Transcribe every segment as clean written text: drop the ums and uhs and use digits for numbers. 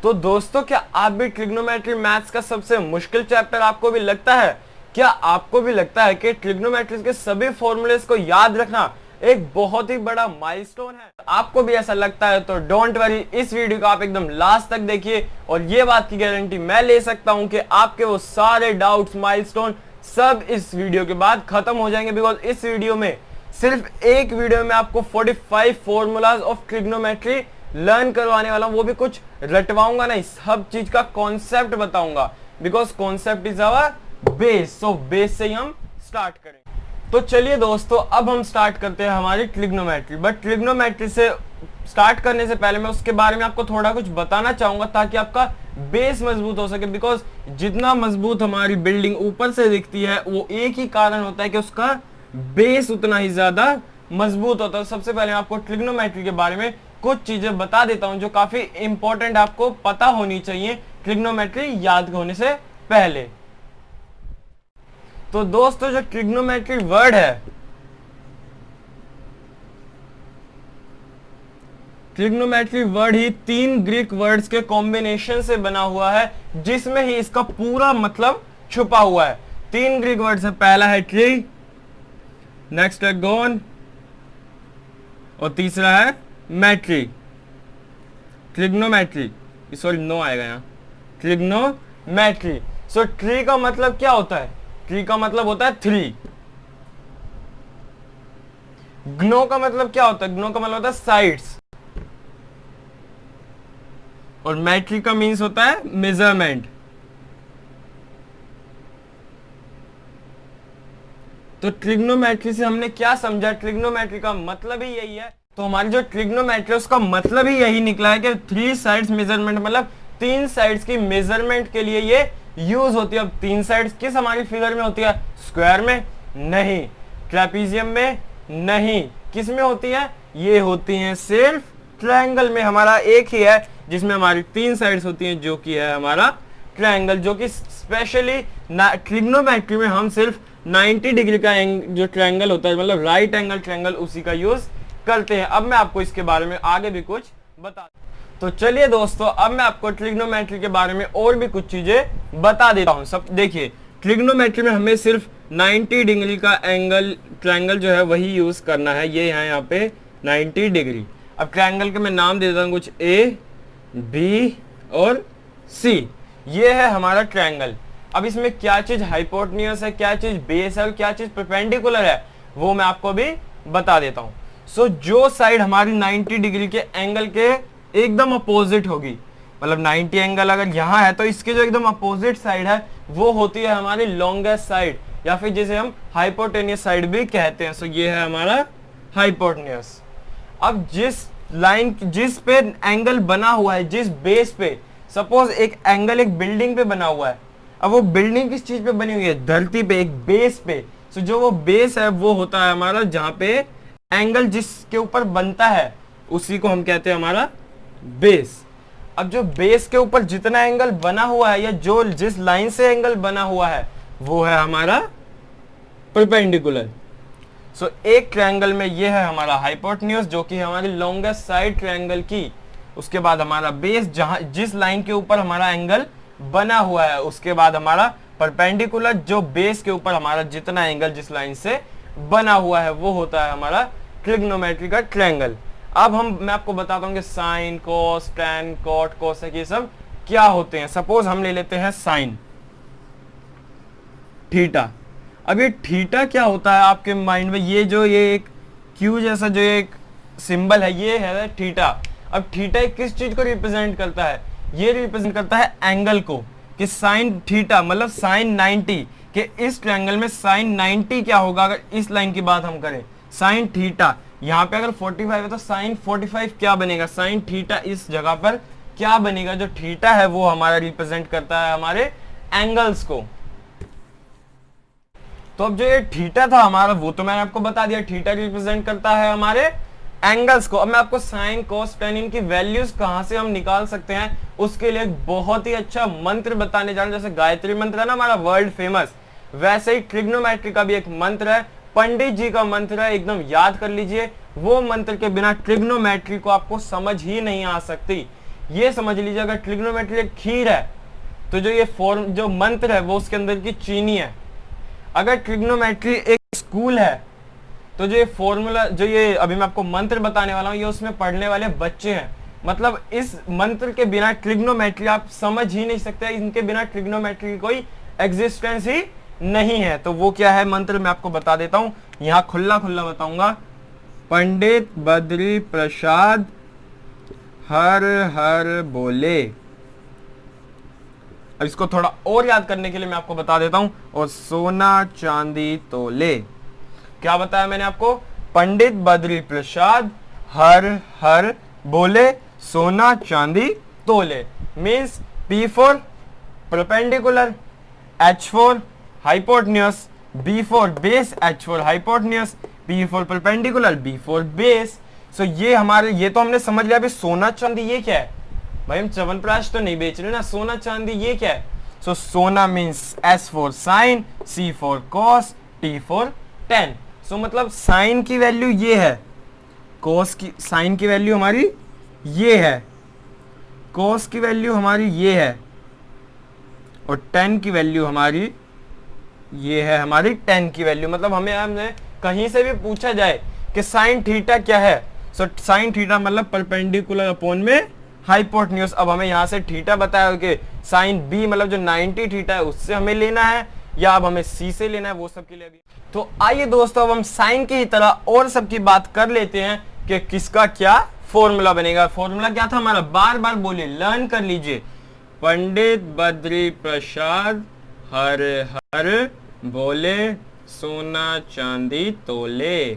तो दोस्तों, क्या आप भी ट्रिग्नोमेट्री मैथ्स का सबसे मुश्किल चैप्टर आपको भी लगता है? क्या आपको भी लगता है कि ट्रिग्नोमेट्री के सभी फॉर्मूलेस को याद रखना एक बहुत ही बड़ा माइलस्टोन है? आपको भी ऐसा लगता है तो डोंट वरी, इस वीडियो को आप एकदम लास्ट तक देखिए और ये बात की गारंटी मैं ले सकता हूं कि आपके वो सारे डाउट्स, माइलस्टोन सब इस वीडियो के बाद खत्म हो जाएंगे। बिकॉज इस वीडियो में, सिर्फ एक वीडियो में आपको 45 फॉर्मूलाज ऑफ ट्रिग्नोमेट्री लर्न करवाने वाला हूं। वो भी कुछ रटवाऊंगा नहीं, सब चीज का कॉन्सेप्ट बताऊंगा। Because concept is our base, so base से ही हम स्टार्ट करेंगे। तो चलिए दोस्तों, अब हम स्टार्ट करते हैं हमारी ट्रिग्नोमेट्री। बट ट्रिग्नोमेट्री से स्टार्ट करने से पहले मैं उसके बारे में आपको थोड़ा कुछ बताना चाहूंगा ताकि आपका बेस मजबूत हो सके। बिकॉज जितना मजबूत हमारी बिल्डिंग ऊपर से दिखती है, वो एक ही कारण होता है कि उसका बेस उतना ही ज्यादा मजबूत होता है। सबसे पहले मैं आपको ट्रिग्नोमेट्री के बारे में कुछ चीजें बता देता हूं जो काफी इंपॉर्टेंट आपको पता होनी चाहिए ट्रिग्नोमेट्री याद होने से पहले। तो दोस्तों, जो ट्रिग्नोमेट्री वर्ड है, ट्रिग्नोमेट्री वर्ड ही 3 ग्रीक वर्ड्स के कॉम्बिनेशन से बना हुआ है, जिसमें ही इसका पूरा मतलब छुपा हुआ है। 3 ग्रीक वर्ड्स है, पहला है ट्री, नेक्स्ट है गोन और तीसरा है मैट्री, ट्रिग्नोमेट्री। सॉरी, नो आएगा यहाँ, ट्रिग्नोमेट्री। सो ट्री का मतलब क्या होता है? ट्री का मतलब होता है 3। ग्नो का मतलब क्या होता है? ग्नो का मतलब होता है साइड्स। और मैट्री का मीन्स होता है मेजरमेंट। तो ट्रिग्नोमेट्री से हमने क्या समझा? ट्रिग्नोमेट्री का मतलब ही यही है। तो हमारी जो ट्रिग्नोमेट्री उसका मतलब ही यही निकला है कि 3 साइड्स मेजरमेंट, मतलब 3 साइड्स की मेजरमेंट के लिए ये यूज होती है। अब 3 साइड्स किस हमारी फिगर में होती है? स्क्वायर में नहीं, ट्रेपीजियम में नहीं, किस में होती है? ये होती है सिर्फ ट्रायंगल में। हमारा एक ही है जिसमें हमारी 3 साइड्स होती हैं, जो कि है हमारा ट्रायंगल। जो कि स्पेशली ट्रिग्नोमेट्री में हम सिर्फ 90 डिग्री का जो ट्रायंगल होता है, मतलब राइट एंगल ट्रायंगल, उसी का यूज करते हैं। अब मैं आपको इसके बारे में आगे भी कुछ बता। तो चलिए दोस्तों, अब मैं आपको ट्रिग्नोमेट्री के बारे में और भी कुछ चीजें बता देता हूं। सब देखिए, ट्रिग्नोमेट्री में हमें सिर्फ 90 डिग्री का एंगल ट्रायंगल जो है वही यूज करना है। ये है यहाँ पे 90 डिग्री। अब ट्रायंगल के मैं नाम दे देता हूँ कुछ, ए, बी और सी। ये है हमारा ट्रायंगल। अब इसमें क्या चीज हाइपोटेन्यूस है, क्या चीज बेस है और क्या चीज परपेंडिकुलर है, वो मैं आपको अभी बता देता हूँ। सो जो साइड हमारी 90 डिग्री के एंगल के एकदम अपोजिट होगी, मतलब 90 एंगल अगर यहाँ है तो इसके जो एकदम अपोजिट साइड है वो होती है हमारी लॉन्गेस्ट साइड, या फिर जिसे हम हाइपोटेनियस साइड भी कहते हैं। सो ये है हमारा हाइपोटेनियस। अब जिस पे एंगल बना हुआ है, जिस बेस पे, सपोज एक एंगल एक बिल्डिंग पे बना हुआ है। अब वो बिल्डिंग किस चीज पे बनी हुई है? धरती पे, एक बेस पे। सो जो वो बेस है वो होता है हमारा, जहां पे एंगल जिसके ऊपर बनता है उसी को हम कहते हैं हमारा बेस। अब जो बेस के ऊपर जितना एंगल बना हुआ है, या जो जिस लाइन से एंगल बना हुआ है, वो है हमारा परपेंडिकुलर। सो एक ट्रायंगल में ये है हमारा हाइपोटेन्यूस, जो कि हमारी लॉन्गेस्ट साइड ट्रायंगल की। उसके बाद हमारा बेस, जहां जिस लाइन के ऊपर हमारा एंगल बना हुआ है। उसके बाद हमारा परपेंडिकुलर, जो बेस के ऊपर हमारा जितना एंगल जिस लाइन से बना हुआ है, वो होता है हमारा ट्रिग्नोमेट्री का ट्रायंगल। अब मैं आपको बताता हूँ कि साइन, कोस, टैन, कॉट, कोसेक, ये सब क्या होते हैं। सपोज हम ले लेते हैं साइन थीटा। अब ये थीटा क्या होता है आपके माइंड में? ये एक क्यू जैसा जो एक सिंबल है, ये है थीटा। अब थीटा किस चीज को रिप्रेजेंट करता है? ये रिप्रेजेंट करता है एंगल को, कि साइन थीटा मतलब साइन 90 के इस ट्रायंगल में साइन 90 क्या होगा? अगर इस लाइन की बात हम करें, साइन थीटा यहाँ पे अगर 45 है तो साइन 45 क्या बनेगा? साइन थीटा इस जगह पर क्या बनेगा? जो थीटा है वो हमारा रिप्रेजेंट करता है हमारे एंगल्स को। तो अब जो ये थीटा था हमारा, वो तो मैंने आपको बता दिया, थीटा रिप्रेजेंट करता है हमारे एंगल्स को। अब मैं आपको साइन, कोस, टेन इनकी वैल्यूज कहां से हम निकाल सकते हैं, उसके लिए एक बहुत ही अच्छा मंत्र बताने जा रहा हूं। जैसे गायत्री मंत्र है ना हमारा वर्ल्ड फेमस, वैसे ही ट्रिग्नोमेट्री का भी एक मंत्र है, पंडित जी का मंत्र है, एकदम याद कर लीजिए। वो मंत्र के बिना ट्रिग्नोमेट्री को आपको समझ ही नहीं आ सकती। ये समझ लीजिए अगर ट्रिग्नोमेट्री एक खीर है तो जो ये फॉर्म जो मंत्र है वो उसके अंदर की चीनी है। अगर ट्रिग्नोमेट्री एक स्कूल है तो जो ये फॉर्मूला जो ये अभी मैं आपको मंत्र बताने वाला हूँ ये उसमें पढ़ने वाले बच्चे हैं। मतलब इस मंत्र के बिना ट्रिग्नोमेट्री आप समझ ही नहीं सकते, इनके बिना ट्रिग्नोमेट्री की कोई एग्जिस्टेंस ही नहीं है। तो वो क्या है मंत्र मैं आपको बता देता हूँ, यहाँ खुला खुला बताऊंगा। पंडित बद्री प्रसाद हर हर बोले। अब इसको थोड़ा और याद करने के लिए मैं आपको बता देता हूं, और सोना चांदी तोले। क्या बताया मैंने आपको? पंडित बद्री प्रसाद हर हर बोले, सोना चांदी तोले। Means P for perpendicular, H for hypotenuse, B for base, H for hypotenuse, P for perpendicular, B for base। सो ये हमारे ये तो हमने समझ लिया। अभी सोना चांदी ये क्या है भाई? हम च्यवनप्राश तो नहीं बेच रहे ना। सोना चांदी ये क्या है? सो सोना means S for sin, C for cos, T for tan। सो मतलब साइन की वैल्यू ये है, cos की साइन की वैल्यू हमारी ये है, cos की वैल्यू हमारी ये है, और tan की वैल्यू हमारी ये है, हमारी tan की वैल्यू। मतलब हमने कहीं से भी पूछा जाए कि साइन थीटा क्या है, सो साइन थीटा मतलब परपेंडिकुलर अपॉन में हाइपोटेन्यूज। अब हमें यहाँ से थीटा बताया कि साइन बी मतलब जो 90 थीटा है उससे हमें लेना है, या अब हमें सी से लेना है, वो सब के लिए भी। तो आइए दोस्तों अब हम साइन की ही तरह और सब की बात कर लेते हैं कि किसका क्या फॉर्मूला बनेगा। फॉर्मूला क्या था हमारा? बार बार बोले, लर्न कर लीजिए। पंडित बद्री प्रसाद हर हर बोले, सोना चांदी तोले।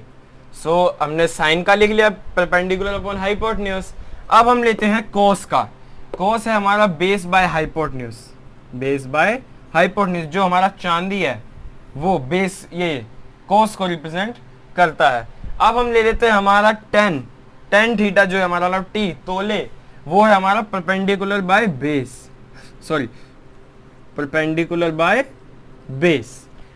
सो हमने साइन का लिख लिया, परपेंडिकुलर अपॉन हाइपोटेन्यूज। अब हम लेते हैं कोस का। कोस है हमारा base by hypotenuse, base by hypotenuse. जो हमारा चांदी है वो बेस ये कोस को रिप्रेजेंट करता है। अब हम ले लेते हैं हमारा टेन, टेन थीटा जो है हमारा मतलब टी तोले, वो है हमारा perpendicular by base, sorry perpendicular by base.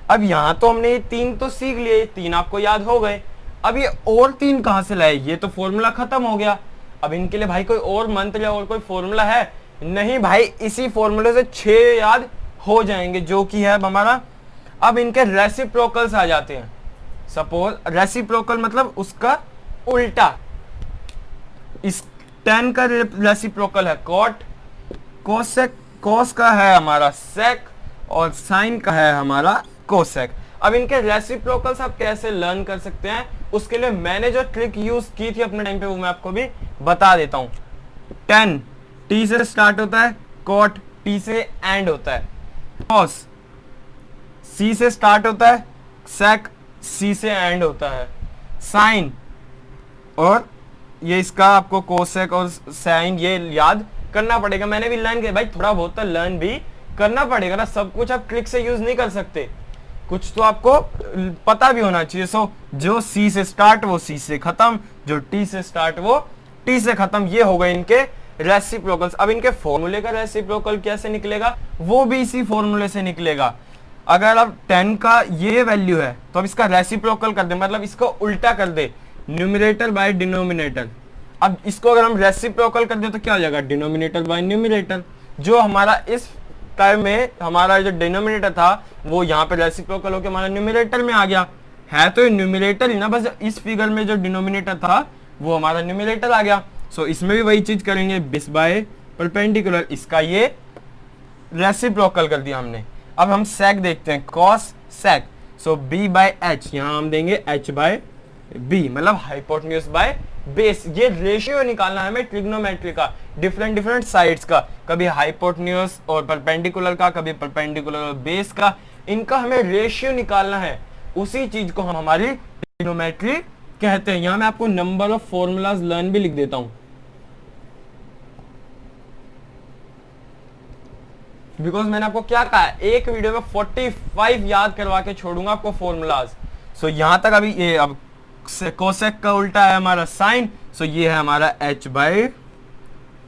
अब यहां तो हमने ये तीन तो सीख लिए, तीन आपको याद हो गए। अब ये और तीन कहां से लाए? ये तो फॉर्मूला खत्म हो गया। अब इनके लिए भाई कोई और मंत्र या और कोई फॉर्मूला है? नहीं भाई, इसी फॉर्मूले से 6 याद हो जाएंगे, जो कि है अब हमारा। अब इनके रेसिप्रोकल्स आ जाते हैं। सपोज रेसिप्रोकल मतलब उसका उल्टा। इस टेन का रेसिप्रोकल है कॉट, कोसेक, कोस का है हमारा सेक, और साइन का है हमारा कोसेक। अब इनके रेसिप्रोकल्स आप कैसे लर्न कर सकते हैं, उसके लिए मैंने जो ट्रिक यूज की थी अपने टाइम पे वो मैं आपको भी बता देता हूं। टेन टी से स्टार्ट होता है, कॉट टी से एंड होता है, कॉस सी से स्टार्ट होता है, सेक सी से एंड होता है, साइन और ये इसका आपको कोसेक और साइन ये याद करना पड़ेगा। मैंने भी लर्न किया भाई, थोड़ा बहुत तो लर्न भी करना पड़ेगा ना, सब कुछ आप ट्रिक से यूज नहीं कर सकते, कुछ तो आपको पता भी होना चाहिए। सो जो सी से स्टार्ट वो सी से खत्म, जो टी से स्टार्ट वो टी से खत्म। ये हो गए इनके रेसिप्रोकल्स। अब इनके फॉर्मूले का रेसिप्रोकल कैसे निकलेगा? वो भी इसी फॉर्मूले से निकलेगा। अगर अब 10 का ये वैल्यू है तो अब इसका रेसिप्रोकल कर दे, मतलब इसको उल्टा कर दे, न्यूमरेटर बाय डिनोमिनेटर। अब इसको अगर हम रेसिप्रोकल कर दे तो क्या हो जाएगा? Denominator by numerator. जो हमारा इस टाइम में हमारा जो डिनोमिनेटर था वो यहाँ पे रेसिप्रोकल होकर हमारा न्यूमरेटर में आ गया। है तो न्यूमरेटर ही ना, बस इस फिगर में जो डिनोमिनेटर था वो हमारा न्यूमरेटर आ गया। सो इसमें भी वही चीज करेंगे, बेस बाय परपेंडिकुलर, इसका ये रेसिप्रोकल कर दिया हमने। अब हम सेक देखते हैं, cosec. So b by h, यहाँ हम देंगे एच बाय बी, मतलब हाइपोटेन्यूज बाय बेस। ये रेशियो निकालना है हमें ट्रिग्नोमेट्री का, डिफरेंट डिफरेंट साइड्स का, कभी हाइपोटेन्यूज और परपेंडिकुलर का, कभी परपेंडिकुलर और बेस का। इनका हमें रेशियो निकालना है, उसी चीज को हम हमारी ट्रिग्नोमेट्री कहते हैं। यहां मैं आपको नंबर ऑफ फॉर्मूलाज लर्न भी लिख देता हूं, बिकॉज मैंने आपको क्या कहा, एक वीडियो में 45 याद करवा के छोड़ूंगा आपको फॉर्मूलाज। सो यहां तक अभी ये अब कोसेक का उल्टा है हमारा साइन, सो ये है हमारा h बाय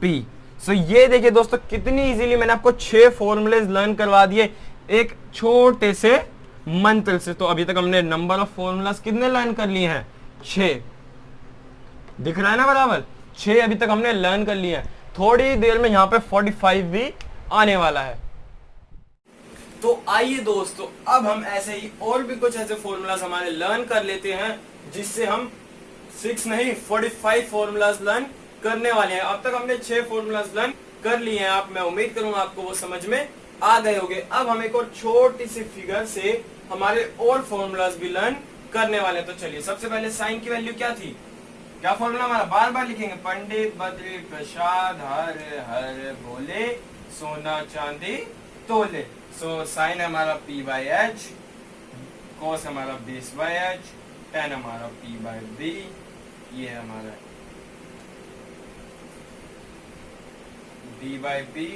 पी। सो ये देखिए दोस्तों कितनी इजीली मैंने आपको 6 फॉर्मूलेज लर्न करवा दिए एक छोटे से मंत्र से। तो अभी तक हमने नंबर ऑफ फॉर्मूलाज कितने लर्न कर लिए हैं? 6। दिख रहा है ना बराबर? 6 अभी तक हमने लर्न कर लिए हैं। थोड़ी देर में यहाँ पे 45 भी आने वाला है। तो आइए दोस्तों, अब हम ऐसे ही और भी कुछ ऐसे फॉर्मूलाज हमारे लर्न कर लेते हैं, जिससे हम 6 नहीं 45 फॉर्मूलाज लर्न करने वाले हैं। अब तक हमने 6 फॉर्मूलाज लर्न कर लिए हैं। आप, मैं उम्मीद करूंगा आपको वो समझ में आ गए होंगे। अब हम एक और छोटी सी फिगर से हमारे और फॉर्मूलाज भी लर्न करने वाले हैं। तो चलिए, सबसे पहले साइन की वैल्यू क्या थी, क्या फॉर्मूला हमारा, बार बार लिखेंगे, पंडित बद्री प्रसाद हर हर बोले सोना चांदी तोले। सो साइन हमारा P बाई एच, कॉस हमारा बेस बाई एच, टेन हमारा P बाई बी, ये है हमारा B by b,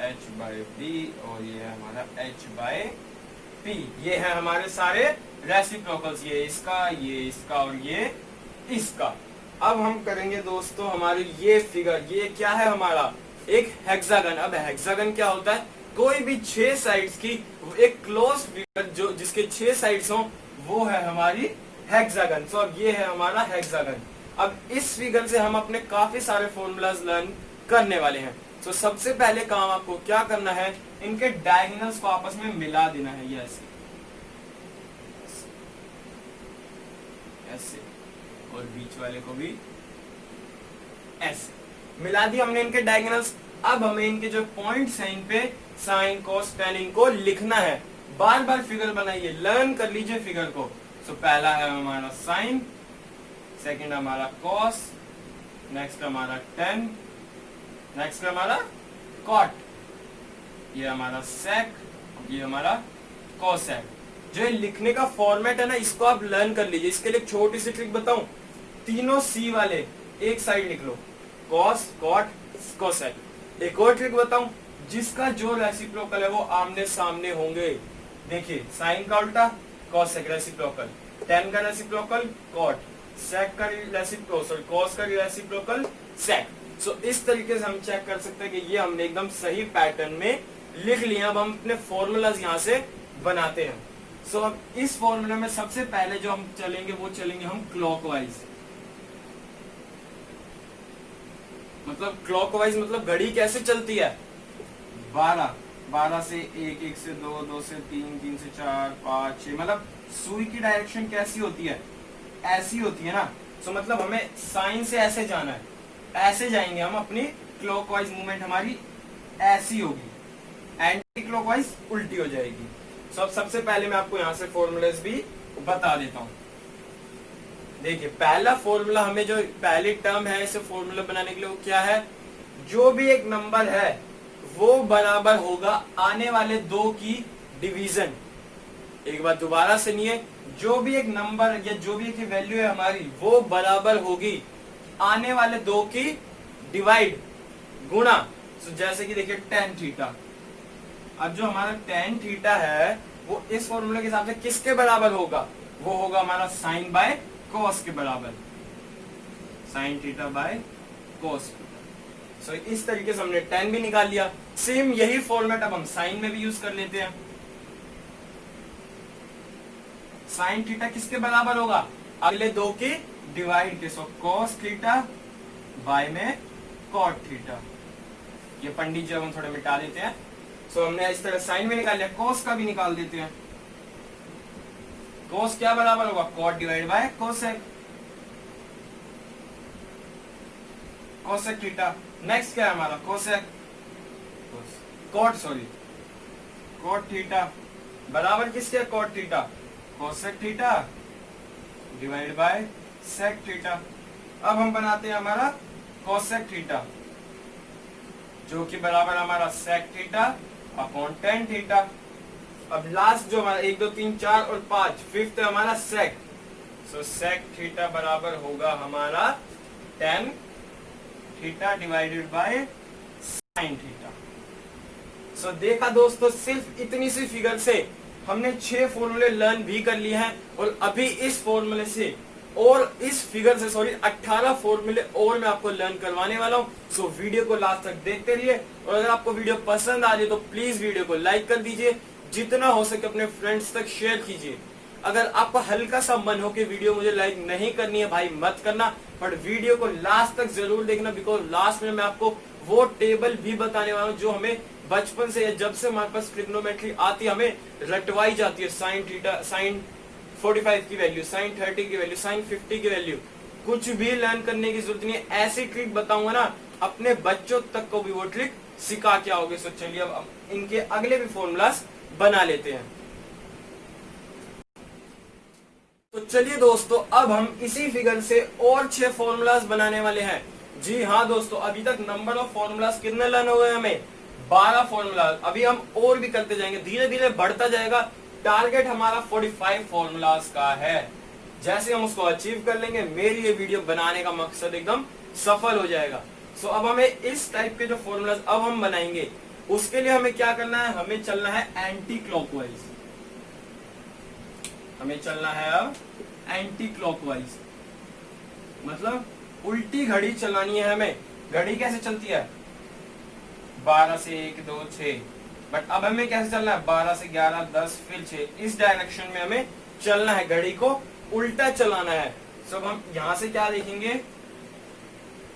H by b, और ये है हमारा H बाई P। ये है हमारे सारे रेसिप्रोकल्स, ये इसका और ये इसका। अब हम करेंगे दोस्तों हमारी ये फिगर, ये क्या है हमारा, एक हेक्सागन। अब हेक्सागन क्या होता है, कोई भी 6 साइड्स की एक क्लोज फिगर जो जिसके 6 साइड्स हो, वो है हमारी हेक्सागन। तो अब ये है हमारा हेक्सागन। अब इस फिगर से हम अपने काफी सारे फॉर्मूलाज लर्न करने वाले हैं। तो सबसे पहले काम आपको क्या करना है, इनके डायगोनल्स को आपस में मिला देना है, ये ऐसे ऐसे, और बीच वाले को भी ऐसे मिला दिया हमने इनके डायगोनल्स। अब हमें इनके जो पॉइंट्स हैं, इन पे साइन कॉस टेन इनको लिखना है। बार बार फिगर बनाइए, लर्न कर लीजिए फिगर को। तो पहला है हमारा साइन, सेकंड हमारा कॉस, नेक्स्ट हमारा टेन, नेक्स्ट हमारा कॉट, ये हमारा सेक, ये हमारा कोसेक। जो ये लिखने का फॉर्मेट है ना, इसको आप लर्न कर लीजिए। इसके लिए एक छोटी सी ट्रिक बताऊं, तीनों सी वाले एक साइड लिख लो, कॉस कॉट कोसेक। एक और ट्रिक बताऊं, जिसका जो रेसिप्रोकल है वो आमने सामने होंगे। देखिए, साइन का उल्टा कोसेक रेसिप्रोकल, टेन का रेसिप्रोकल कॉट, सेक का रेसिप्रोकल, कॉस का रेसिप्रोकल सेक। सो इस तरीके से हम चेक कर सकते हैं कि ये हमने एकदम सही पैटर्न में लिख लिया। अब हम अपने फॉर्मूलाज यहाँ से बनाते हैं। सो अब इस फॉर्मूला में सबसे पहले जो हम चलेंगे वो चलेंगे हम क्लॉकवाइज। मतलब क्लॉकवाइज मतलब घड़ी कैसे चलती है, 12 से 1, 1 से 2, 2 से 3, 3 से 4, 5, 6, मतलब सुई की डायरेक्शन कैसी होती है, ऐसी होती है ना। सो मतलब हमें साइन से ऐसे जाना है, ऐसे जाएंगे हम, अपनी क्लॉकवाइज मूवमेंट हमारी ऐसी होगी, एंटी क्लॉकवाइज उल्टी हो जाएगी। सो अब सबसे पहले मैं आपको यहाँ से फॉर्मूलाज भी बता देता हूँ। देखिए, पहला फॉर्मूला, हमें जो पहली टर्म है इसे फॉर्मूला बनाने के लिए, वो क्या है, जो भी एक नंबर है वो बराबर होगा आने वाले 2 की डिवीजन। एक बार दोबारा सुनिए, जो भी एक नंबर या जो भी एक वैल्यू है हमारी, वो बराबर होगी आने वाले 2 की डिवाइड, गुणा। तो जैसे कि देखिए tan थीटा, अब जो हमारा tan थीटा है वो इस फॉर्मूले के हिसाब से किसके बराबर होगा, वो होगा हमारा साइन बाय कॉस के बराबर, साइन थीटा बाय कॉस। सो इस तरीके से हमने tan भी निकाल लिया। सेम यही फॉर्मेट अब हम साइन में भी यूज कर लेते हैं। साइन थीटा किसके बराबर होगा, अगले 2 की डिवाइड के। सो कॉस थीटा बाय में कॉट थीटा। ये पंडित जी हम थोड़े मिटा देते हैं। सो हमने इस तरह साइन में निकाल लिया, कॉस का भी निकाल देते हैं। कॉस क्या बराबर होगा, cot divide by cosec, cosec theta. Next क्या है हमारा, cosec cot, sorry cot theta बराबर किसके, cot theta, cosec theta divide by sec theta. अब हम बनाते हैं हमारा कोसेक थीटा, जो कि बराबर हमारा sec theta upon tan theta. अब लास्ट जो हमारा 1, 2, 3, 4 और 5, फिफ्थ है हमारा सेक। सो सेक थीटा बराबर होगा हमारा tan theta divided by sine theta. So देखा दोस्तों, सिर्फ इतनी सी फिगर से हमने 6 फॉर्मूले लर्न भी कर लिए हैं, और अभी इस फॉर्मूले से और इस फिगर से 18 फॉर्मूले और मैं आपको लर्न करवाने वाला हूं। सो वीडियो को लास्ट तक देखते रहिए, और अगर आपको वीडियो पसंद आ जाए तो प्लीज वीडियो को लाइक कर दीजिए, जितना हो सके अपने फ्रेंड्स तक शेयर कीजिए। अगर आपका हल्का सा मन हो कि वीडियो मुझे लाइक नहीं करनी है भाई, मत करना, बट वीडियो को लास्ट तक जरूर देखना, बिकॉज लास्ट में मैं आपको वो टेबल भी बताने वाला हूँ जो हमें बचपन से या जब से हमारे पास ट्रिग्नोमेट्री आती है हमें रटवाई जाती है। साइन थीटा, साइन 45 की वैल्यू, साइन 30 की वैल्यू, साइन 50 की वैल्यू, कुछ भी लर्न करने की जरूरत नहीं है। ऐसी ट्रिक बताऊंगा ना अपने बच्चों तक को भी वो ट्रिक सिखा के आओगे। सो चलिए अब इनके अगले भी फॉर्मूलास बना लेते हैं। तो चलिए दोस्तों, अब हम इसी फिगर से और 6 फॉर्मूलास बनाने वाले हैं। जी हाँ दोस्तों, अभी तक नंबर ऑफ फॉर्मूलास कितने लर्न हो गए हमें? 12 फॉर्मूलास। अभी हम और भी करते जाएंगे, धीरे धीरे बढ़ता जाएगा। टारगेट हमारा 45 फॉर्मूलास का है। जैसे हम उसको अचीव कर लेंगे, मेरी ये वीडियो बनाने का मकसद एकदम सफल हो जाएगा। सो अब हमें इस टाइप के जो फॉर्मूलास अब हम बनाएंगे, उसके लिए हमें क्या करना है? हमें चलना है एंटी क्लॉकवाइज। हमें चलना है अब एंटी क्लॉकवाइज, मतलब उल्टी घड़ी चलानी है हमें। घड़ी कैसे चलती है? 12 से 1 2 6, बट अब हमें कैसे चलना है? 12 से 11 10 फिर 6। इस डायरेक्शन में हमें चलना है, घड़ी को उल्टा चलाना है। सब हम यहां से क्या देखेंगे,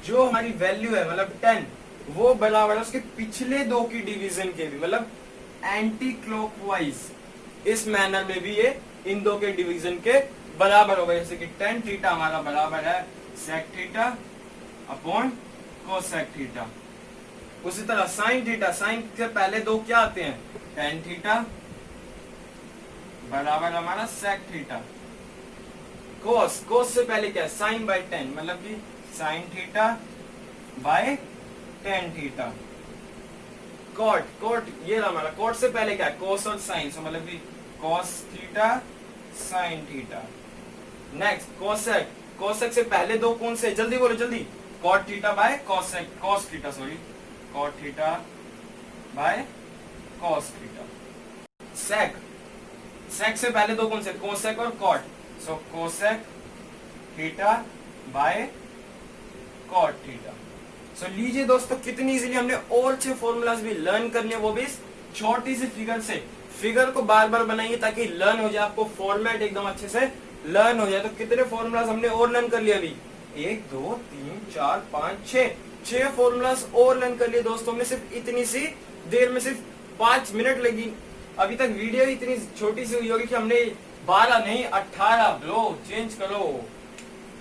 जो हमारी वैल्यू है मतलब 10, वो बराबर है उसके पिछले 2 की डिवीजन के भी, मतलब एंटी क्लॉकवाइज। इस मैनर में भी ये इन 2 के डिवीजन के बराबर होगा। जैसे कि tan थीटा हमारा बराबर है sec theta upon cosec theta. उसी तरह sin थीटा, sin के पहले 2 क्या आते हैं? tan थीटा बराबर हमारा sec थीटा। cos से पहले क्या है? sin बाय tan, मतलब कि sin theta by tan theta. cot ये हमारा cot से पहले क्या है? cos और sin, so मतलब कि cos theta sin theta. Next cosec से पहले 2 कौन से? जल्दी बोलो जल्दी। cot theta by cos theta, sorry cot theta by cos theta. sec से पहले 2 कौन से? cosec और cot, so cosec theta by cot theta. So लीजिए दोस्तों, कितनी इजीली हमने और 6 फॉर्मूलाज भी लर्न करने, वो भी छोटी सी फिगर से। फिगर को बार बार बनाइए ताकि लर्न हो जाए, आपको फॉर्मेट एकदम अच्छे से लर्न हो जाए। तो कितने फॉर्मूलाज हमने और लर्न कर लिया अभी? 1 2 3 4 5 6 फॉर्मूलाज और लर्न कर लिए दोस्तों। हमने सिर्फ इतनी सी देर में, सिर्फ 5 मिनट लगी। अभी तक वीडियो इतनी छोटी सी हुई होगी कि हमने 12 नहीं 18, ब्रो चेंज करो,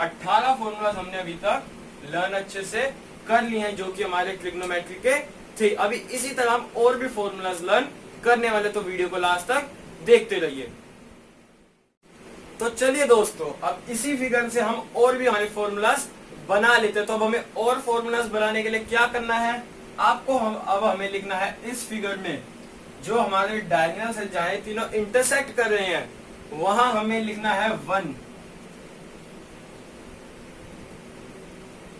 18 फॉर्मूलाज हमने अभी तक लर्न अच्छे से कर लिए हैं, जो कि हमारे ट्रिग्नोमेट्री के थे। अभी इसी तरह हम और भी फॉर्मूलाज लर्न करने वाले, तो वीडियो को लास्ट तक देखते रहिए। तो चलिए दोस्तों, अब इसी फिगर से हम और भी हमारे फॉर्मूलाज बना लेते हैं। तो अब हमें और फॉर्मूलाज बनाने के लिए क्या करना है? आपको अब हमें लिखना है इस फिगर में जो हमारे डायगोनल से जहां तीनों इंटरसेक्ट कर रहे हैं, वहां हमें लिखना है 1।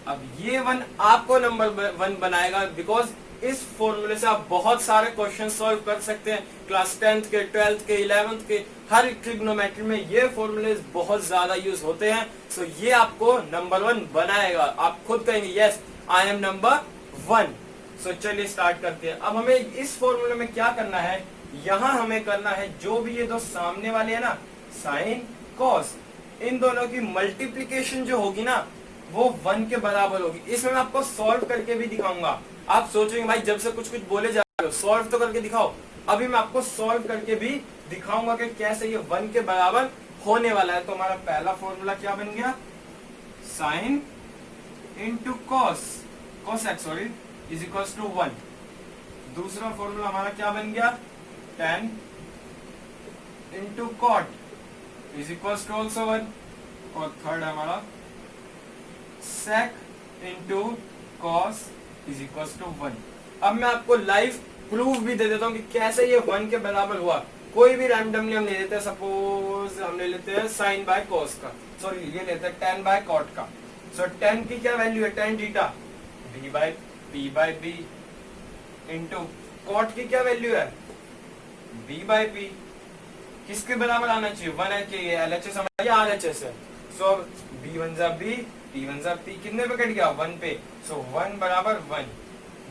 अब ये 1 आपको नंबर 1 बनाएगा, बिकॉज इस फॉर्मूले से आप बहुत सारे क्वेश्चन सॉल्व कर सकते हैं। क्लास 10th के, 12th के, 11th के, हर ट्रिग्नोमेट्री में ये फॉर्मूले बहुत ज्यादा यूज होते हैं। सो ये आपको नंबर 1 बनाएगा। आप खुद कहेंगे यस आई एम नंबर 1। सो चलिए स्टार्ट करते हैं। अब हमें इस फॉर्मूले में क्या करना है? यहाँ हमें करना है जो भी ये 2 सामने वाले है ना, साइन कॉस, इन दोनों की मल्टीप्लीकेशन जो होगी ना, वो 1 के बराबर होगी। इसमें मैं आपको सॉल्व करके भी दिखाऊंगा। आप सोचेंगे भाई जब से कुछ बोले जा रहे हो, सॉल्व तो करके दिखाओ। अभी मैं आपको सॉल्व करके भी दिखाऊंगा कि कैसे ये 1 के बराबर होने वाला है। तो हमारा पहला फॉर्मूला क्या बन गया? Sine into cos, cosec sorry, is equals to 1। दूसरा फॉर्मूला हमारा क्या बन गया? tan into cot is equals to also 1। और थर्ड हमारा sec into cos is equals to 1। अब मैं आपको लाइव प्रूफ भी दे देता हूँ कि कैसे ये 1 के बराबर हुआ। कोई भी रैंडमली हम ले लेते हैं, सपोज हम ले लेते हैं साइन बाय कॉस का, सॉरी ये लेते हैं tan बाय कॉट का। सो tan की क्या वैल्यू है? tan theta b by b into cot की क्या वैल्यू है? b by b। किसके बराबर आना चाहिए? 1 है कि LHS हमारा RHS है। सो b 1 जा b, p 1 जा p, कितने पे कट गया? 1 पे। सो 1 बराबर 1।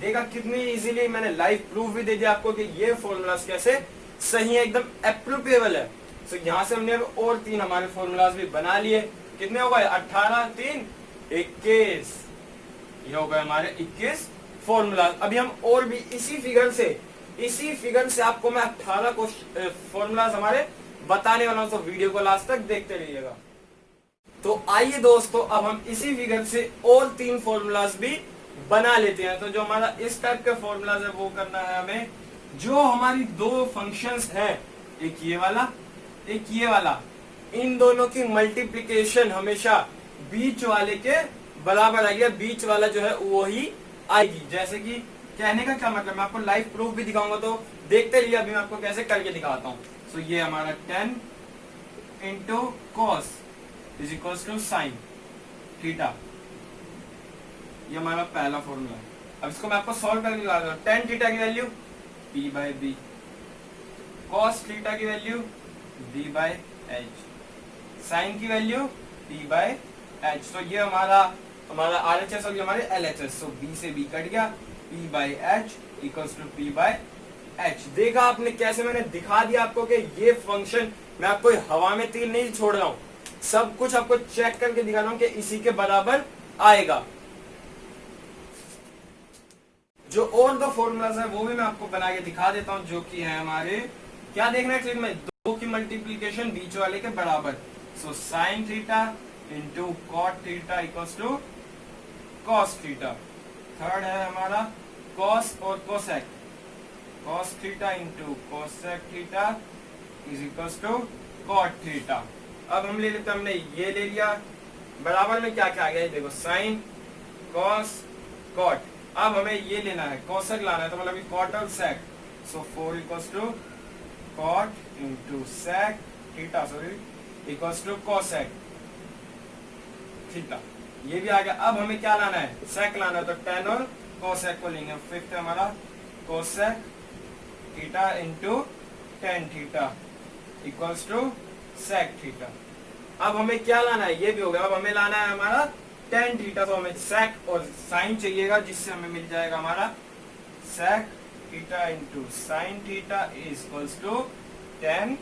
देखा कितनी इजीली मैंने लाइव प्रूफ भी दे दिया आपको कि ये फॉर्मूलास कैसे सही है, एकदम एप्रोप्रिएबल है। तो यहाँ से हमने अब और 3 हमारे फॉर्मूलाज भी बना लिए। कितने हो गए? 18 3 21। ये हो गए हमारे 21 फॉर्मूलाज। अभी हम और भी इसी फिगर से आपको मैं 18 को फॉर्मूलाज हमारे बताने वाला हूँ, तो वीडियो को लास्ट तक देखते रहिएगा। तो आइए दोस्तों, अब हम इसी फिगर से और 3 फॉर्मूलाज भी बना लेते हैं। तो जो हमारा इस टाइप का फॉर्मूलाज है वो करना है हमें। जो हमारी 2 फंक्शंस हैं, एक ये वाला एक ये वाला, इन दोनों की मल्टीप्लिकेशन हमेशा बीच वाले के बराबर आएगी। बीच वाला जो है वो ही आएगी। जैसे कि कहने का क्या मतलब, मैं आपको लाइव प्रूफ भी दिखाऊंगा, तो देखते रहिए। अभी मैं आपको कैसे करके दिखाता हूँ। तो ये हमारा 10 into cos is equals to sine theta, ये हमारा पहला फॉर्मूला है। अब इसको मैं आपको सॉल्व करके दिखा दूं। 10 थीटा की value p by B, cos theta की value d by H, sine की वैल्यू p बाई एच। तो ये हमारा RHS और ये हमारे LHS। तो b से b कट गया, p by h equals to p by h. देखा आपने कैसे मैंने दिखा दिया आपको कि ये फंक्शन, मैं आपको हवा में तीर नहीं छोड़ रहा हूं, सब कुछ आपको चेक करके दिखा रहा हूं कि इसी के बराबर आएगा। जो और 2 फॉर्मूलाज है वो भी मैं आपको बना के दिखा देता हूं, जो कि है हमारे, क्या देखना है ट्रिक में, 2 की मल्टीप्लीकेशन बीच वाले के बराबर। So sine theta into cot theta equals to cos theta. Third है हमारा कॉस और cosec, cos theta into cosec theta is equals to cot theta. अब हम ले लेते हैं, हमने ये ले लिया, बराबर में क्या क्या आ गया देखो, साइन कॉस कॉट। अब हमें ये लेना है, कोसेक लाना है, तो मतलब कॉट और sec. So 4 equals to cot into sec theta, sorry, equals to cosec theta. ये भी आ गया। अब हमें क्या लाना है, सेक लाना है, तो tan और कोसेक को लेंगे। फिफ्थ है हमारा cosec theta into tan theta equals to sec theta. अब हमें क्या लाना है, ये भी हो गया। अब हमें लाना है हमारा tan थीटा, तो हमें सेक और साइन चाहिएगा, जिससे हमें मिल जाएगा हमारा sec theta into sine theta equals to tan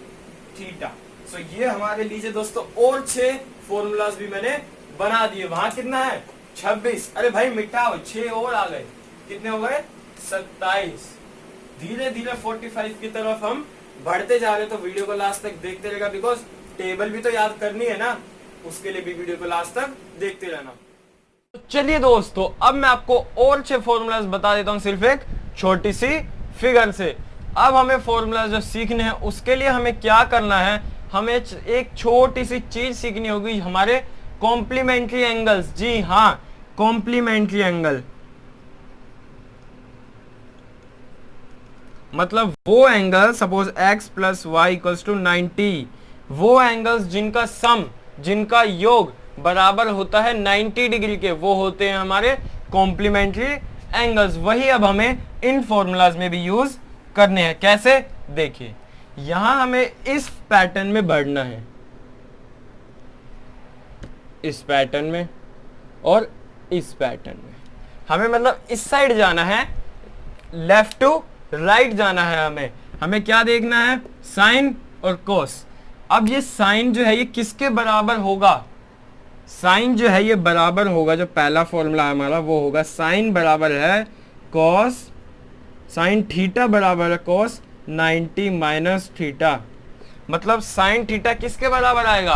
theta. So ये हमारे लीजिए दोस्तों और 6 फॉर्मूलाज भी मैंने बना दिए। वहां कितना है 26, अरे भाई मिटाओ, 6 और आ गए, कितने हो गए 27। धीरे धीरे 45 की तरफ हम बढ़ते जा रहे हैं। तो वीडियो को लास्ट तक देखते रहेगा, बिकॉज टेबल भी तो याद करनी है ना, उसके लिए भी वीडियो को लास्ट तक देखते रहना। तो चलिए दोस्तों, अब मैं आपको और 6 फॉर्मूलाज बता देता हूं, सिर्फ एक छोटी सी फिगर से। अब हमें फॉर्मूलाज जो सीखने हैं उसके लिए हमें क्या करना है, हमें एक छोटी सी चीज सीखनी होगी, हमारे कॉम्प्लीमेंट्री एंगल्स। जी हाँ, कॉम्प्लीमेंट्री एंगल मतलब वो angle, suppose x plus y equals to 90, वो एंगल्स जिनका सम, जिनका योग बराबर होता है 90 डिग्री के, वो होते हैं हमारे कॉम्प्लीमेंट्री एंगल्स। वही अब हमें इन फॉर्मूलाज में भी यूज करने हैं। कैसे, देखिए यहां हमें इस पैटर्न में बढ़ना है, इस पैटर्न में और इस पैटर्न में। हमें मतलब इस साइड जाना है, लेफ्ट टू राइट जाना है। हमें क्या देखना है, साइन और कोस। अब ये साइन जो है ये किसके बराबर होगा, साइन जो है ये बराबर होगा, जो पहला फॉर्मूला हमारा वो होगा, साइन बराबर है कॉस, साइन थीटा बराबर है कॉस 90 माइनस थीटा। मतलब साइन थीटा किसके बराबर आएगा,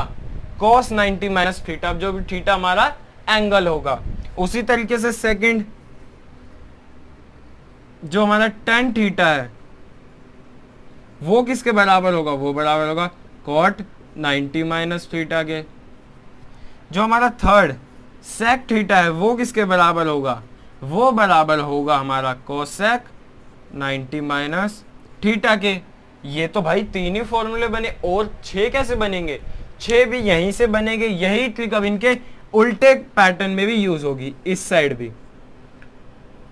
कॉस 90 माइनस थीटा, जो भी थीटा हमारा एंगल होगा। उसी तरीके से सेकंड, जो हमारा tan थीटा है वो किसके बराबर होगा, वो बराबर होगा कॉट 90 माइनस थीटा के। जो हमारा थर्ड सेक थीटा है वो किसके बराबर होगा, वो बराबर होगा हमारा कोसेक 90 माइनस थीटा के। ये तो भाई 3 ही फॉर्मूले बने, और 6 कैसे बनेंगे, 6 भी यहीं से बनेंगे। यही ट्रिक अब इनके उल्टे पैटर्न में भी यूज होगी, इस साइड भी,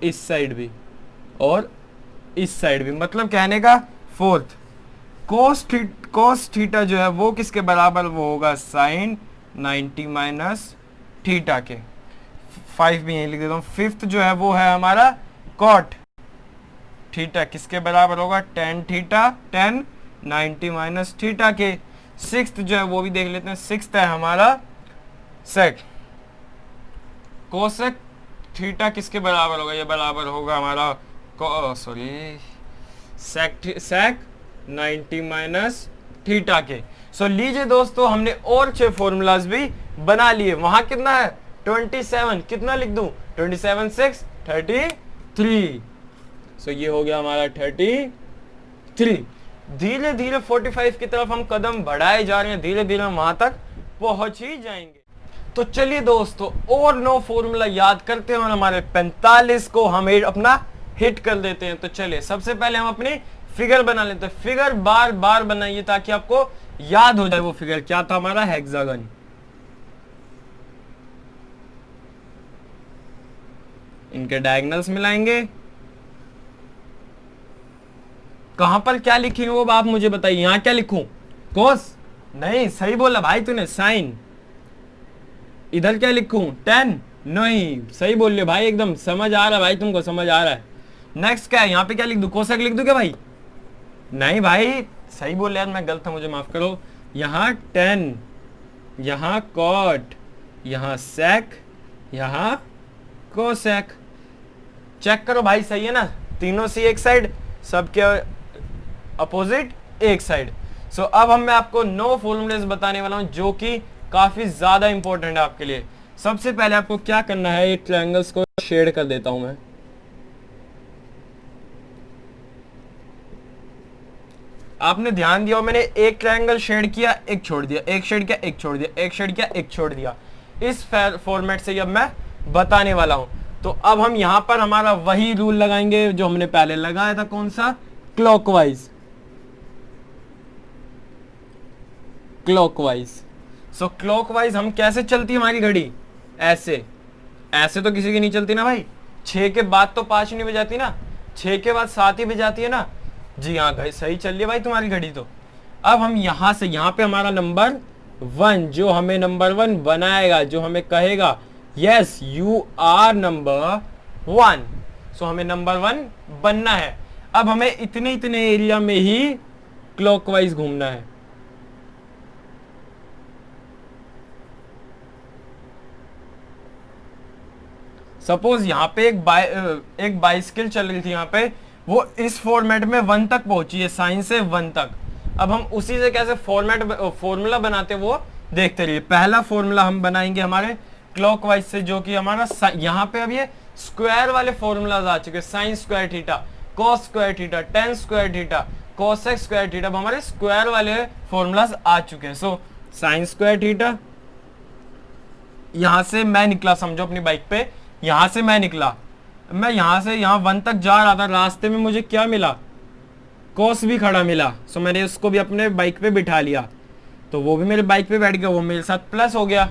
इस साइड भी और इस साइड भी। मतलब कहने का फोर्थ, कोस थीटा जो है वो किसके बराबर, वो होगा साइन 90 माइनस थीटा के। 5 भी यहीं लिख देता हूँ। फिफ्थ जो है वो है हमारा कॉट थीटा, किसके बराबर होगा, tan theta, tan 90 minus theta के। सिक्स्थ जो है वो भी देख लेते हैं। सिक्स्थ है हमारा सेक कोसेक थीटा किसके बराबर होगा, ये बराबर होगा हमारा सेक 90 माइनस थीटा के। सो लीजिए दोस्तों, हमने और 6 फॉर्मूलाज भी बना लिए। वहां कितना है 27, कितना लिख दूं 27 6 33। सो ये हो गया हमारा 33। धीरे धीरे 45 की तरफ हम कदम बढ़ाए जा रहे हैं, धीरे धीरे हम वहां तक पहुंच ही जाएंगे। तो चलिए दोस्तों, और 9 फॉर्मूला याद करते हैं और हमारे 45 को हम अपना हिट कर देते हैं। तो चलिए सबसे पहले हम अपनी फिगर बना लेते हैं। फिगर बार बार बनाइए ताकि आपको याद हो जाए वो फिगर क्या था हमारा, हेक्सागन। इनके डायगोनल्स मिलाएंगे। कहां पर क्या लिखेंगे वो आप मुझे बताइए। यहां क्या लिखूं, कोस नहीं, सही बोला भाई तूने, साइन। इधर क्या लिखूं 10, नहीं सही बोल रहे भाई, एकदम समझ आ रहा है भाई, तुमको समझ आ रहा है। नेक्स्ट क्या है, यहाँ पे क्या लिख दूं, कोसेक लिख दूं क्या भाई, नहीं भाई सही बोल यार, मैं गलत था, मुझे माफ करो। यहाँ 10, यहाँ कॉट, यहाँ सेक, यहाँ कोसेक। चेक करो भाई सही है ना, तीनों सी एक साइड, सबके अपोजिट एक साइड। सो अब मैं आपको 9 फॉर्मूलेस बताने वाला हूं जो कि काफी ज्यादा इंपॉर्टेंट है आपके लिए। सबसे पहले आपको क्या करना है, ये ट्रायंगल्स को शेड कर देता हूं मैं। आपने ध्यान दिया, मैंने एक ट्रायंगल शेड किया, एक छोड़ दिया, एक शेड किया, एक छोड़ दिया, एक शेड किया, एक छोड़ दिया। इस फॉर्मेट से अब मैं बताने वाला हूं। तो अब हम यहां पर हमारा वही रूल लगाएंगे जो हमने पहले लगाया था, कौन सा, क्लॉकवाइज। क्लॉकवाइज। सो क्लॉकवाइज हम कैसे चलती है हमारी घड़ी, ऐसे। ऐसे तो किसी की नहीं चलती ना भाई, 6 के बाद तो 5 नहीं बजाती ना, 6 के बाद 7 ही बजाती है ना। जी हाँ भाई, सही चल रही है भाई तुम्हारी घड़ी। तो अब हम यहां से, यहां पे हमारा नंबर 1 जो हमें नंबर 1 बनाएगा, जो हमें कहेगा यस यू आर नंबर 1, सो हमें नंबर 1 बनना है। अब हमें इतने इतने एरिया में ही क्लॉकवाइज घूमना है। सपोज यहाँ पे एक बाइसिकल चल रही थी, यहाँ पे वो इस फॉर्मेट में 1 तक पहुंची है, साइन से 1 तक। अब हम उसी से कैसे फॉर्मूला बनाते वो देखते रहिए। पहला फॉर्मूला हम बनाएंगे हमारे क्लॉकवाइज से, जो कि हमारा यहाँ पे अब ये स्क्वायर वाले फॉर्मूलाज आ चुके हैं, sine square theta, cos square theta, ten square theta, cosec square theta. अब हमारे स्क्वायर वाले फॉर्मूलाज आ चुके हैं। सो साइन स्क्वायर थीटा, यहां से मैं निकला, समझो अपनी बाइक पे, यहां से मैं निकला, मैं यहां से यहां 1 तक जा रहा था, रास्ते में मुझे क्या मिला, कोस भी खड़ा मिला। सो मैंने उसको भी अपने बाइक पे बिठा लिया, तो वो भी मेरे बाइक पे बैठ गया, वो मेरे साथ प्लस हो गया।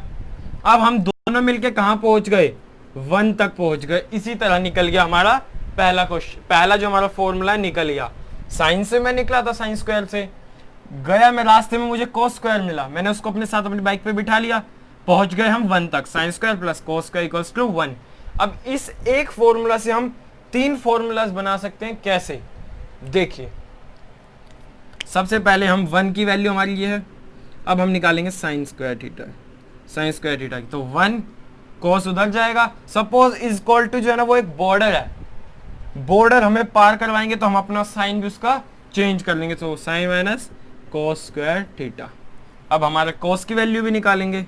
अब हम दोनों मिलके कहां पहुंच गए, 1 तक पहुंच गए। इसी तरह निकल गया हमारा पहला क्वेश्चन, पहला जो हमारा फॉर्मूला है निकल गया। साइन से मैं निकला था, साइन स्क्वायर से गया मैं, रास्ते में मुझे कोस स्क्वायर मिला, मैंने उसको अपने साथ अपनी बाइक पे बिठा लिया, पहुंच गए हम 1 तक। Sine square plus cos square equals to 1। अब इस एक फॉर्मूला से हम 3 फॉर्मूलाज बना सकते हैं। कैसे, देखिए सबसे पहले हम 1 की वैल्यू हमारी ये है, अब हम निकालेंगे sine square theta, sine square theta, तो 1 कोस उधर जाएगा। सपोज इज इक्वल टू जो है ना वो एक बॉर्डर है, बॉर्डर हमें पार करवाएंगे तो हम अपना साइन भी उसका चेंज कर लेंगे, तो sine minus cos square theta. अब हमारे कोस की वैल्यू भी निकालेंगे,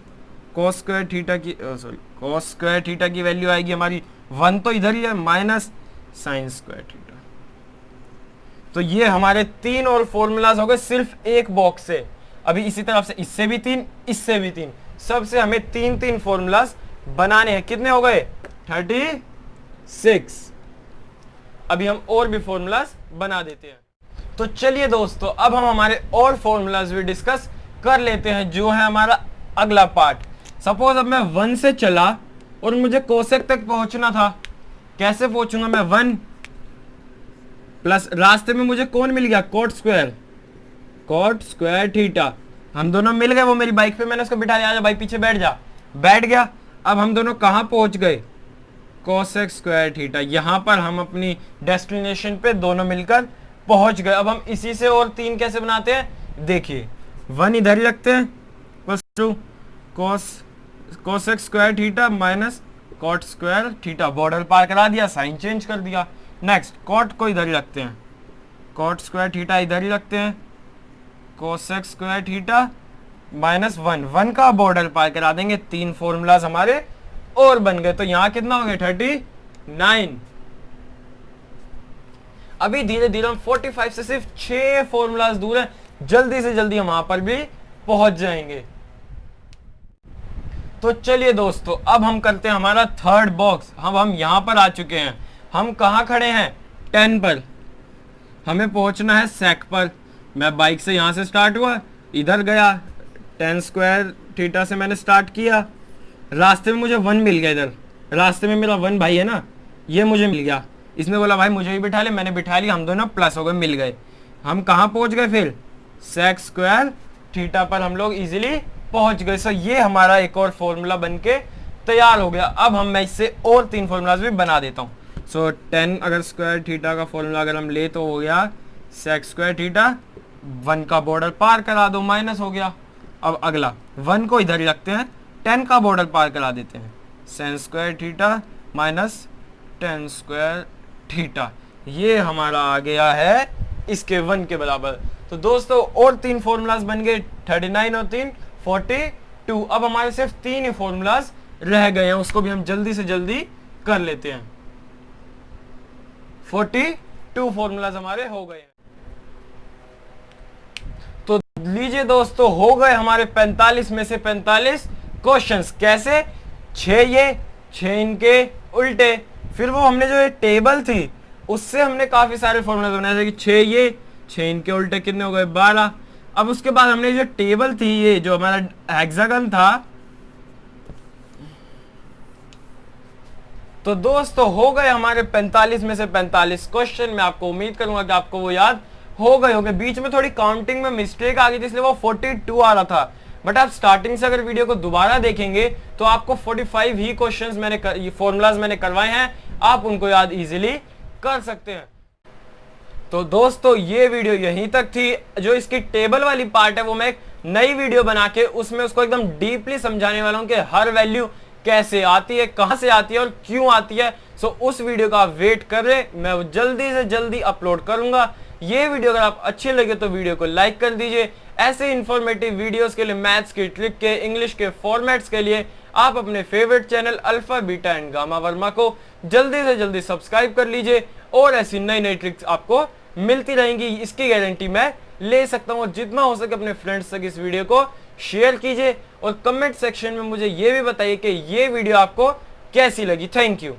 कोस स्क्वायर थीटा की कोस स्क्वायर थीटा की वैल्यू आएगी हमारी 1 तो इधर ही है, माइनस साइन स्क्वायर थीटा। तो ये हमारे 3 और फॉर्मूलाज हो गए सिर्फ एक बॉक्स से। अभी इसी तरफ से इससे भी 3, इससे भी 3, सबसे हमें 3 फॉर्मूलाज बनाने हैं। कितने हो गए 36। अभी हम और भी फॉर्मूलाज बना देते हैं। तो चलिए दोस्तों, अब हम हमारे और फॉर्मूलाज भी डिस्कस कर लेते हैं, जो है हमारा अगला पार्ट। सपोज अब मैं 1 से चला और मुझे कोसेक तक पहुंचना था, कैसे पहुंचूंगा मैं, 1 प्लस रास्ते में मुझे कौन मिल गया, कोट स्क्वायर थीटा। हम दोनों मिल गए, वो मेरी बाइक पे, मैंने उसको बिठा लिया, आजा भाई पीछे बैठ जा, बैठ गया। अब हम दोनों कहां पहुंच गए, कोसेक स्क्वायर थीटा। यहां पर हम अपनी डेस्टिनेशन पे दोनों मिलकर पहुंच गए। अब हम इसी से और 3 कैसे बनाते हैं, देखिए 1 इधर ही रखते हैं, equals to cos x square theta minus cot square theta, border पार करा दिया, साइन चेंज कर दिया। नेक्स्ट cot को इधर ही रखते हैं, cot स्क्वायर थीटा इधर ही रखते हैं, cos x square theta minus 1 का बॉर्डर पार करा देंगे। 3 फॉर्मूलाज हमारे और बन गए। तो यहाँ कितना हो गया 39। अभी धीरे धीरे हम 45 से सिर्फ 6 फॉर्मूलाज दूर है, जल्दी से जल्दी हम वहां पर भी पहुंच जाएंगे। तो चलिए दोस्तों, अब हम करते हैं हमारा थर्ड बॉक्स। हम यहां पर आ चुके हैं। हम कहां खड़े हैं 10 पर, हमें पहुंचना है सेक पर। मैं बाइक से यहां से स्टार्ट हुआ, इधर गया, 10 स्क्वायर थीटा से मैंने स्टार्ट किया। रास्ते में मुझे 1 मिल गया, इधर रास्ते में मेरा 1 भाई है ना, ये मुझे मिल गया। इसने बोला भाई मुझे भी बिठा ले, मैंने बिठा लिया, हम दोनों प्लस हो गए, मिल गए। हम कहाँ पहुंच गए फिर, सेक स्क्वायर थीटा पर हम लोग इजीली पहुंच गए। सो ये हमारा एक और फॉर्मूला बनके तैयार हो गया। अब मैं इससे और 3 फॉर्मूलाज भी बना देता हूँ। सो 10 अगर स्क्वायर थीटा का फॉर्मूला अगर हम ले तो हो गया सेक स्क्वायर थीटा, 1 का बॉर्डर पार करा दो, माइनस हो गया। अब अगला 1 को इधर ही रखते हैं, 10 का बॉर्डर पार करा देते हैं, Sen square theta minus 10 square theta. ये हमारा आ गया है इसके 1 के बराबर। तो दोस्तों और 3 फॉर्मूलाज बन गए, 39 और 3 42। अब हमारे सिर्फ 3 ही फॉर्मूलाज रह गए हैं, उसको भी हम जल्दी से जल्दी कर लेते हैं। 42 फॉर्मूलाज हमारे हो गए हैं। तो लीजिए दोस्तों, हो गए हमारे 45 में से 45 क्वेश्चंस। कैसे, 6 ये 6 इनके उल्टे। फिर वो हमने जो ये टेबल थी उससे हमने काफी सारे फॉर्मूला बनाए, जैसे कि 6 ये 6 इनके उल्टे कितने हो गए 12। अब उसके बाद हमने जो टेबल थी, ये जो हमारा हेक्सागन था, तो दोस्तों हो गए हमारे 45 में से 45 क्वेश्चन। मैं आपको उम्मीद करूंगा कि आपको वो याद हो गए होंगे। बीच में थोड़ी काउंटिंग में मिस्टेक आ गई थी, इसलिए वो 42 आ रहा था। बट आप स्टार्टिंग से अगर वीडियो को दोबारा देखेंगे तो आपको 45 ही क्वेश्चंस मैंने फॉर्मूलाज मैंने करवाए हैं, आप उनको याद इजीली कर सकते हैं। तो दोस्तों ये वीडियो यहीं तक थी। जो इसकी टेबल वाली पार्ट है वो मैं एक नई वीडियो बना के उसमें उसको एकदम डीपली समझाने वाला हूं कि हर वैल्यू कैसे आती है, कहां से आती है और क्यों आती है। सो उस वीडियो का आप वेट कर रहे, मैं जल्दी से जल्दी अपलोड करूंगा। ये वीडियो अगर आप अच्छी लगे तो वीडियो को लाइक कर दीजिए। ऐसे इंफॉर्मेटिव वीडियोस के लिए, मैथ्स की ट्रिक के, इंग्लिश के फॉर्मेट्स के लिए आप अपने favourite channel alpha beta and gamma Verma को जल्दी से जल्दी सब्सक्राइब कर लीजिए। और ऐसी नई नई ट्रिक्स आपको मिलती रहेंगी, इसकी गारंटी मैं ले सकता हूँ। और जितना हो सके अपने फ्रेंड्स तक इस वीडियो को शेयर कीजिए और कमेंट सेक्शन में मुझे ये भी बताइए कि ये वीडियो आपको कैसी लगी। Thank you.